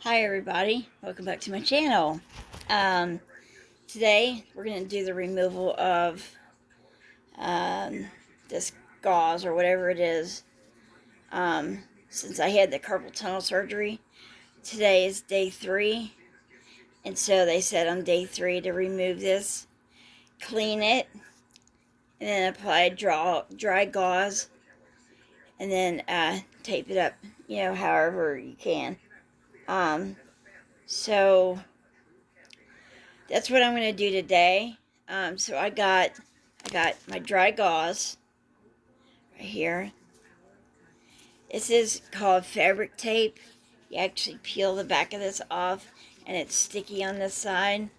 Hi everybody, welcome back to my channel. Today we're going to do the removal of this gauze or whatever it is. Since I had the carpal tunnel surgery, today is day 3, and so they said on day 3 to remove this, clean it, and then apply dry gauze, and then tape it up, however you can. So that's what I'm going to do today. So I got my dry gauze right here. This is called fabric tape. You actually peel the back of this off, and it's sticky on this side.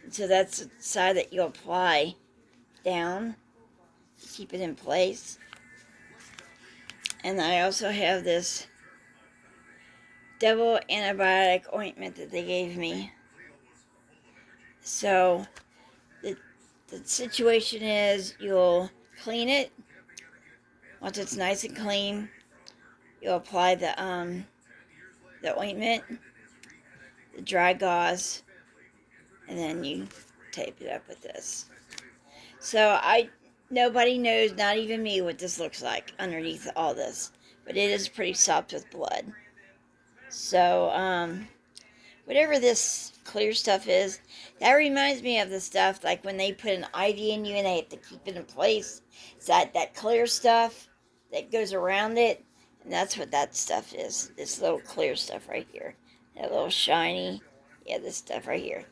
And so that's the side that you apply down to keep it in place. And I also have this double antibiotic ointment that they gave me. So the situation is you'll clean it. Once it's nice and clean, you'll apply the ointment, the dry gauze, and then you tape it up with this. So nobody knows, not even me, what this looks like underneath all this, but it is pretty sopped with blood. So whatever this clear stuff is, that reminds me of the stuff like when they put an IV in you and they have to keep it in place. It's that clear stuff that goes around it, and that's what that stuff is. This little clear stuff right here, that little shiny, this stuff right here.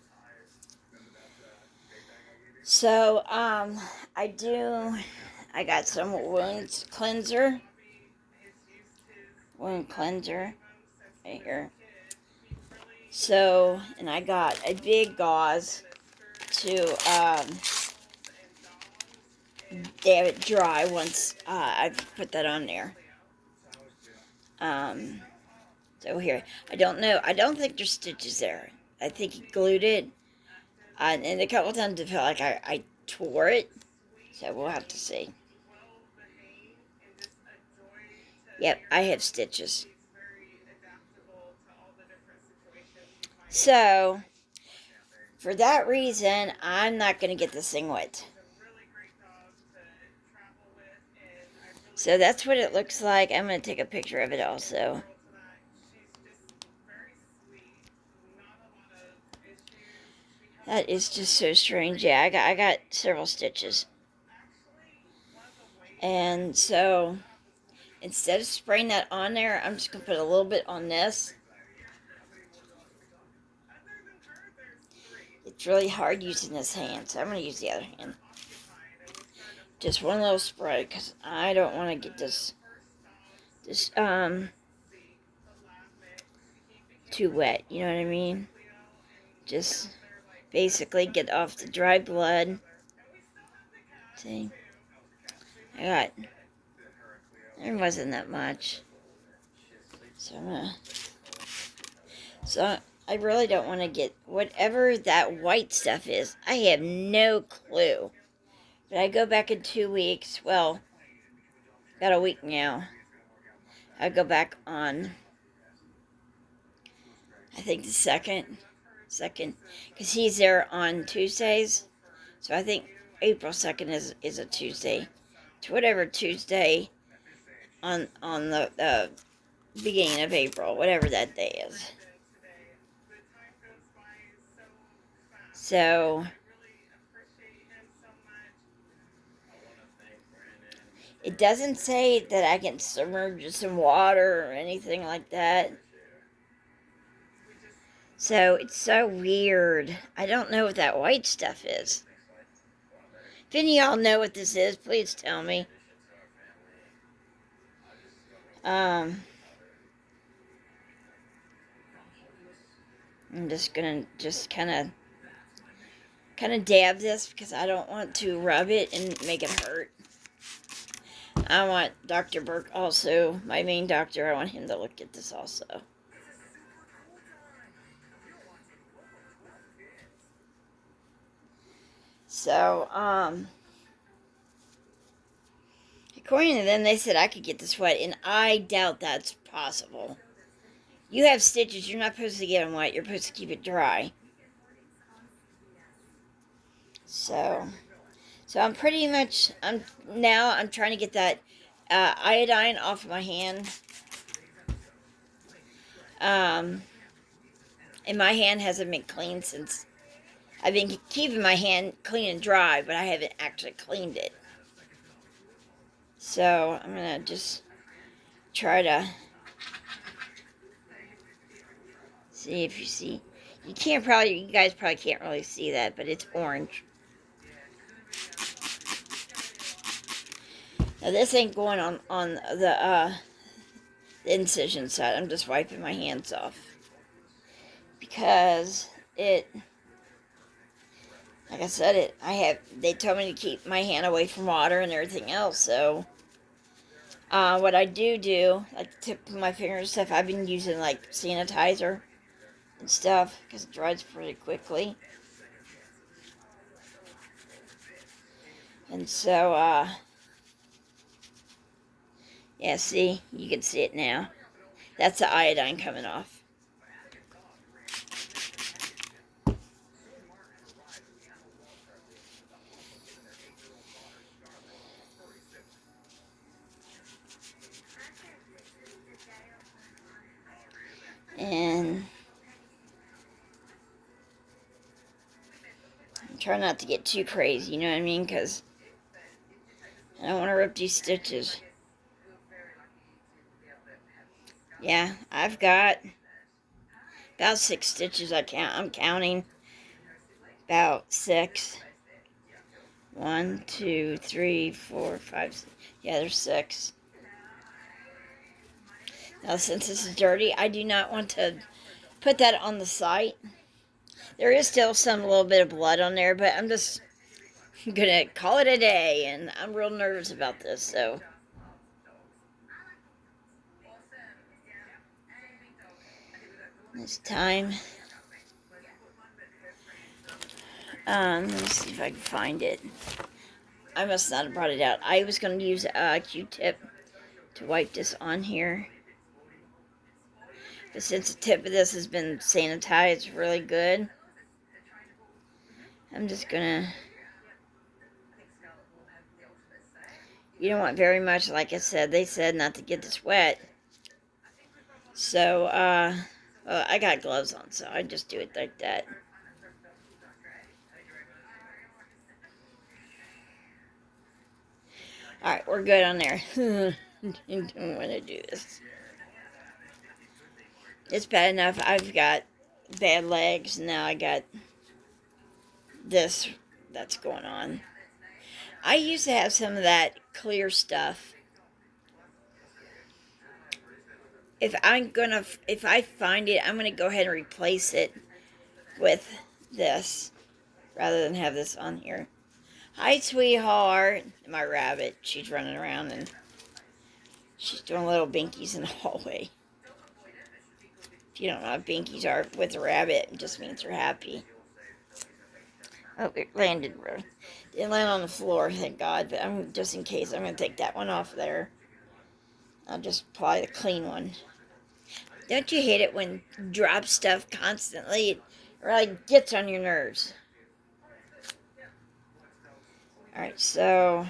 So I got some wound cleanser right here. So, and I got a big gauze to have it dry once I've put that on there. So here, I don't know. I don't think there's stitches there. I think he glued it. And a couple times it felt like I tore it. So we'll have to see. Yep, I have stitches. So, for that reason, I'm not going to get this thing wet. So that's what it looks like. I'm going to take a picture of it also. That is just so strange. Yeah, I got several stitches. And so, instead of spraying that on there, I'm just going to put a little bit on this. It's really hard using this hand, so I'm going to use the other hand. Just one little spray, because I don't want to get this too wet, you know what I mean? Just basically get off the dry blood. See? There wasn't that much. So I really don't want to get whatever that white stuff is. I have no clue. But I go back in 2 weeks. Well, got a week now. I go back on, I think the second, because he's there on Tuesdays. So I think April 2nd is a Tuesday. To whatever Tuesday on the beginning of April, whatever that day is. So it doesn't say that I can submerge this in water or anything like that. So it's so weird. I don't know what that white stuff is. If any of y'all know what this is, please tell me. I'm just gonna kind of dab this because I don't want to rub it and make it hurt. I want Dr. Burke also, my main doctor, I want him to look at this also. So, according to them, they said I could get this wet, and I doubt that's possible. You have stitches. You're not supposed to get them wet. You're supposed to keep it dry. So I'm pretty much, I'm trying to get that iodine off of my hand. And my hand hasn't been clean since, I've been keeping my hand clean and dry, but I haven't actually cleaned it. So I'm going to just try to see if you see. You guys probably can't really see that, but it's orange. Now this ain't going on the incision side. I'm just wiping my hands off. Because like I said, they told me to keep my hand away from water and everything else, so what I do, like the tip of my finger and stuff, I've been using like sanitizer and stuff, because it dries pretty quickly. And so, yeah, see, you can see it now. That's the iodine coming off. And I'm trying not to get too crazy, you know what I mean? Because I don't want to rip these stitches. Yeah, I've got about 6 stitches. I'm counting. About 6. 1, 2, 3, 4, 5, 6. Yeah, there's 6. Now, since this is dirty, I do not want to put that on the site. There is still some little bit of blood on there, but I'm just gonna call it a day, and I'm real nervous about this, so. It's time. Let me see if I can find it. I must not have brought it out. I was going to use a Q-tip to wipe this on here. But since the tip of this has been sanitized really good, I'm just going to... You don't want very much, like I said. They said not to get this wet. So, well, I got gloves on, so I just do it like that. Alright, we're good on there. I don't want to do this. It's bad enough I've got bad legs. Now I got this that's going on. I used to have some of that clear stuff. If I find it, I'm gonna go ahead and replace it with this rather than have this on here. Hi, sweetheart. My rabbit. She's running around and she's doing little binkies in the hallway. If you don't know what binkies are with a rabbit, it just means they're happy. Oh, it landed. Didn't land on the floor, thank God. But just in case, I'm going to take that one off there. I'll just apply the clean one. Don't you hate it when you drop stuff constantly? It really gets on your nerves. Alright, so...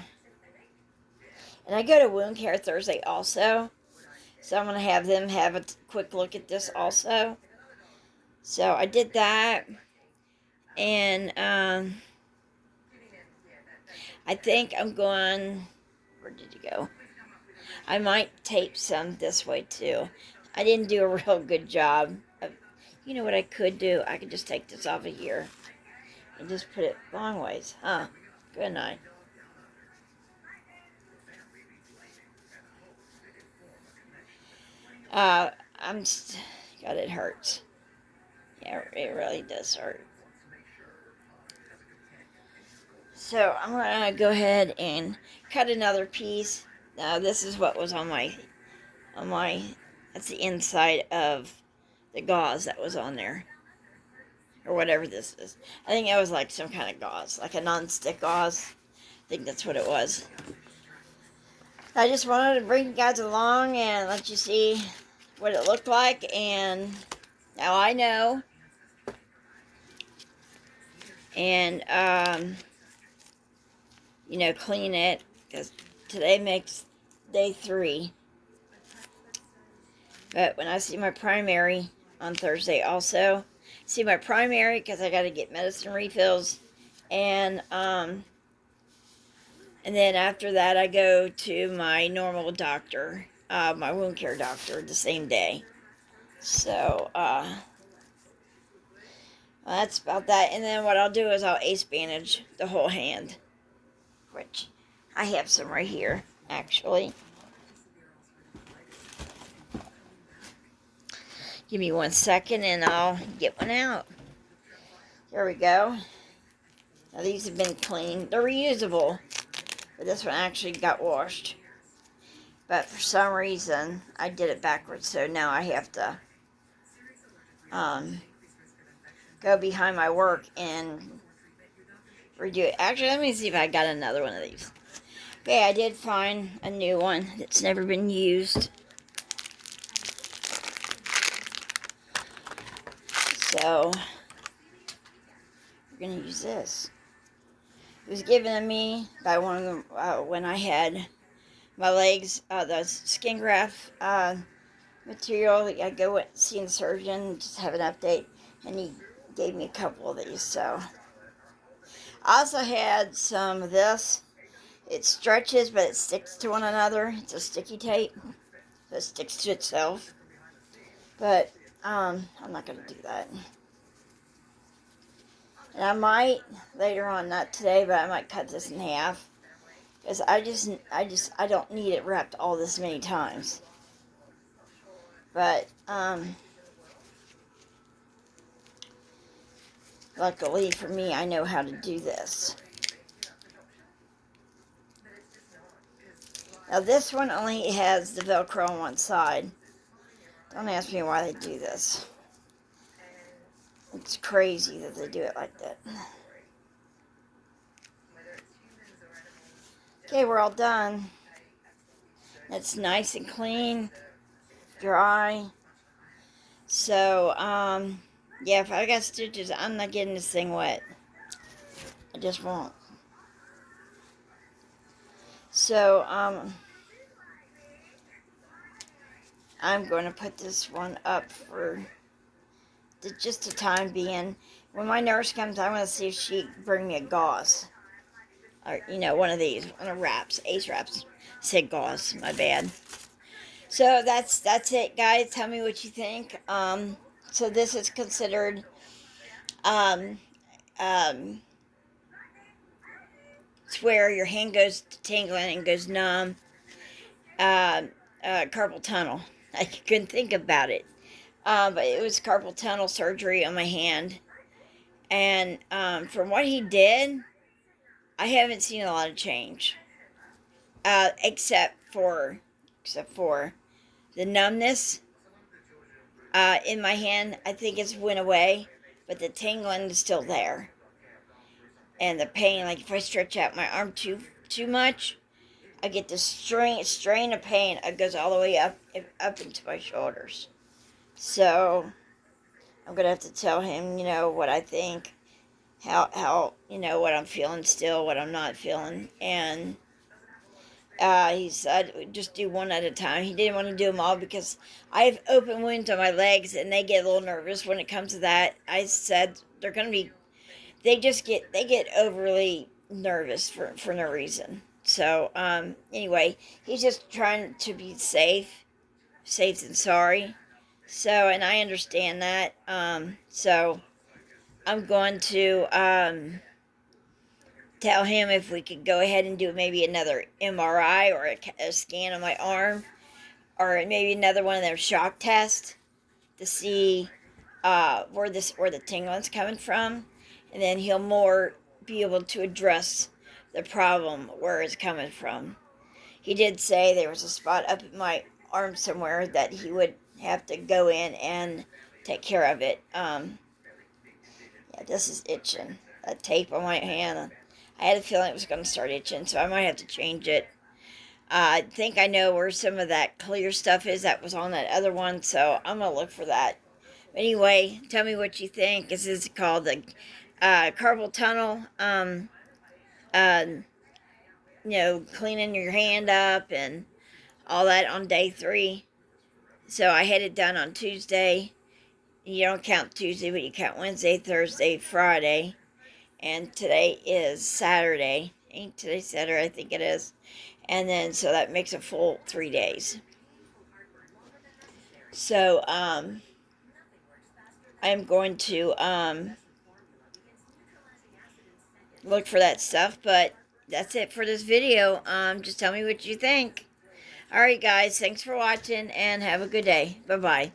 And I go to wound care Thursday also. So I'm going to have them have a quick look at this also. So I did that. And I think I'm going... Where did you go? I might tape some this way too. I didn't do a real good job of... You know what I could do? I could just take this off of here. And just put it long ways. Huh. Good night. God, it hurts. Yeah, it really does hurt. So I'm gonna go ahead and cut another piece. Now this is what was on my, that's the inside of the gauze that was on there. Or whatever this is. I think it was like some kind of gauze, like a non-stick gauze. I think that's what it was. I just wanted to bring you guys along and let you see what it looked like, and now I know. And clean it, because today makes day 3. But when I see my primary on Thursday, also see my primary because I got to get medicine refills, and then after that I go to my normal doctor, my wound care doctor, the same day. So well, that's about that. And then what I'll do is I'll ace bandage the whole hand, which I have some right here actually. Give me 1 second and I'll get one out. There we go. Now these have been cleaned. They're reusable, but this one actually got washed. But for some reason, I did it backwards, so now I have to go behind my work and redo it. Actually, let me see if I got another one of these. Okay, I did find a new one that's never been used. So, we're going to use this. It was given to me by one of them when I had my legs, the skin graft material. I go see a surgeon, just have an update, and he gave me a couple of these. So, I also had some of this. It stretches, but it sticks to one another. It's a sticky tape that sticks to itself. But I'm not going to do that. And I might later on, not today, but I might cut this in half, because I don't need it wrapped all this many times. But luckily for me, I know how to do this. Now this one only has the Velcro on one side. Don't ask me why they do this. It's crazy that they do it like that. Okay, we're all done. It's nice and clean, dry. So, yeah, if I got stitches, I'm not getting this thing wet. I just won't. So, I'm going to put this one up for just the time being. When my nurse comes, I want to see if she can bring me a gauze. Or, one of these, one of wraps, ace wraps. Said gauze, my bad. So that's it, guys. Tell me what you think. So this is considered it's where your hand goes to tingling and goes numb. Carpal tunnel. I couldn't think about it. But it was carpal tunnel surgery on my hand. And from what he did, I haven't seen a lot of change. Except for the numbness in my hand. I think it's went away, but the tingling is still there. And the pain, like if I stretch out my arm too much, I get this strain of pain. It goes all the way up into my shoulders. So I'm gonna have to tell him, what I think, how what I'm feeling still, what I'm not feeling, and he said just do one at a time. He didn't want to do them all because I have open wounds on my legs and they get a little nervous when it comes to that. I said they're gonna be, they get overly nervous for no reason. So anyway, he's just trying to be safe than sorry. So, and I understand that. So I'm going to tell him if we could go ahead and do maybe another MRI or a scan of my arm, or maybe another one of their shock tests to see where the tingling's coming from, and then he'll more be able to address the problem where it's coming from. He did say there was a spot up in my arm somewhere that he would have to go in and take care of it. Yeah, this is itching. That tape on my hand, I had a feeling it was going to start itching, so I might have to change it. I think I know where some of that clear stuff is that was on that other one, so I'm going to look for that. Anyway, tell me what you think. This is called the carpal tunnel. Uh, cleaning your hand up and all that on day 3. So I had it done on Tuesday. You don't count Tuesday, but you count Wednesday, Thursday, Friday. And today is Saturday. Ain't today Saturday? I think it is. And then, so that makes a full 3 days. So, I'm going to, look for that stuff, but that's it for this video. Just tell me what you think. Alright guys, thanks for watching and have a good day. Bye-bye.